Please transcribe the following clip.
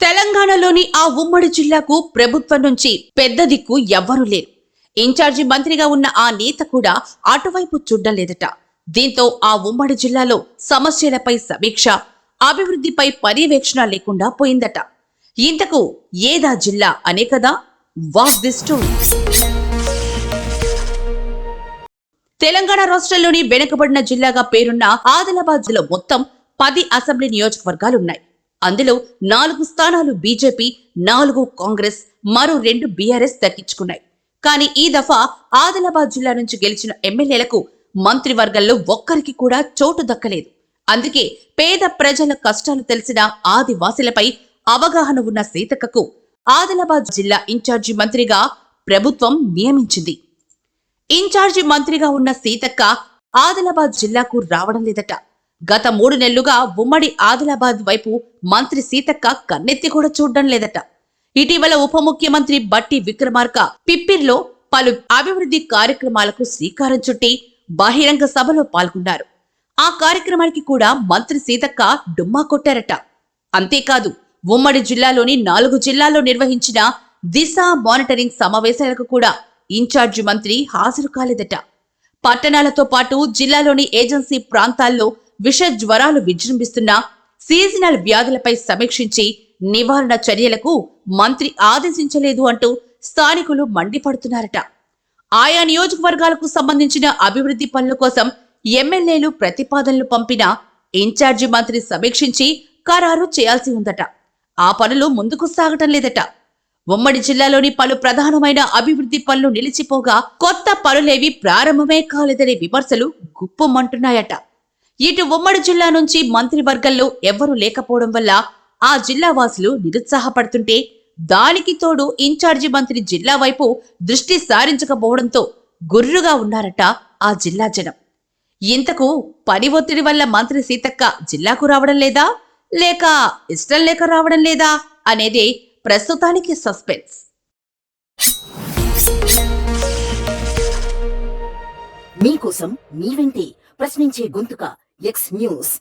తెలంగాణలోని ఆ ఉమ్మడి జిల్లాకు ప్రభుత్వం నుంచి పెద్ద దిక్కు ఎవ్వరూ లేరు. ఇన్ఛార్జి మంత్రిగా ఉన్న ఆ నేత కూడా అటువైపు చూడ్డలేదట. దీంతో ఆ ఉమ్మడి జిల్లాలో సమస్యలపై సమీక్ష, అభివృద్ధిపై పర్యవేక్షణ లేకుండా పోయిందట. ఇంతకు ఏదా జిల్లా అనే కదా వాట్ దిస్ స్టోరీ. తెలంగాణ రాష్ట్రంలోని వెనుకబడిన జిల్లాగా పేరున్న ఆదిలాబాద్ జిల్లా మొత్తం 10 అసెంబ్లీ నియోజకవర్గాలున్నాయి. అందులో 4 స్థానాలు బీజేపీ, 4 కాంగ్రెస్, మరో 2 బీఆర్ఎస్ దక్కించుకున్నాయి. కానీ ఈ దఫా ఆదిలాబాద్ జిల్లా నుంచి గెలిచిన ఎమ్మెల్యేలకు మంత్రివర్గంలో ఒక్కరికి కూడా చోటు దక్కలేదు. అందుకే పేద ప్రజల కష్టాలు తెలిసిన ఆదివాసులపై అవగాహన ఉన్న సీతక్కకు ఆదిలాబాద్ జిల్లా ఇన్ఛార్జి మంత్రిగా ప్రభుత్వం నియమించింది. ఇన్ఛార్జి మంత్రిగా ఉన్న సీతక్క ఆదిలాబాద్ జిల్లాకు రావడం లేదట. గత 3 నెలలుగా ఉమ్మడి ఆదిలాబాద్ వైపు మంత్రి సీతక్క కన్నెత్తి కూడా చూడడం లేదట. ఇటీవల ఉప ముఖ్యమంత్రి బట్టి విక్రమార్క పిప్పిర్లో పలు అభివృద్ధి కార్యక్రమాలకు శ్రీకారం చుట్టి బహిరంగ సభలో పాల్గొన్నారు. ఆ కార్యక్రమానికి కూడా మంత్రి సీతక్క డుమ్మా కొట్టారట. అంతేకాదు, ఉమ్మడి జిల్లాలోని 4 జిల్లాల్లో నిర్వహించిన దిశ మానిటరింగ్ సమావేశాలకు కూడా ఇన్ఛార్జి మంత్రి హాజరు కాలేదట. పట్టణాలతో పాటు జిల్లాలోని ఏజెన్సీ ప్రాంతాల్లో విష జ్వరాలు విజృంభిస్తున్న సీజనల్ వ్యాధులపై సమీక్షించి నివారణ చర్యలకు మంత్రి ఆదేశించలేదు అంటూ స్థానికులు మండిపడుతున్నారట. ఆయా నియోజకవర్గాలకు సంబంధించిన అభివృద్ధి పనుల కోసం ఎమ్మెల్యేలు ప్రతిపాదనలు పంపినా ఇన్ఛార్జి మంత్రి సమీక్షించి ఖరారు చేయాల్సి ఉందట. ఆ పనులు ముందుకు సాగటం లేదట. ఉమ్మడి జిల్లాలోని పలు ప్రధానమైన అభివృద్ధి పనులు నిలిచిపోగా కొత్త పనులేవి ప్రారంభమే కాలేదనే విమర్శలు గుప్పుమంటున్నాయట. ఇటు ఉమ్మడి జిల్లా నుంచి మంత్రివర్గంలో ఎవ్వరూ లేకపోవడం వల్ల ఆ జిల్లా వాసులు నిరుత్సాహపడుతుంటే, దానికి తోడు ఇన్ఛార్జి మంత్రి జిల్లా వైపు దృష్టి సారించకపోవడంతో గుర్రుగా ఉన్నారట ఆ జిల్లా జనం. ఇంతకు పని ఒత్తిడి వల్ల మంత్రి సీతక్క జిల్లాకు రావడం లేదా, లేక ఇష్టం లేక రావడం లేదా అనేదే ప్రస్తుతానికి సస్పెన్స్. మీకోసం మీ వెంటే ప్రశ్నించే గొంతుక ఎక్స్ న్యూస్.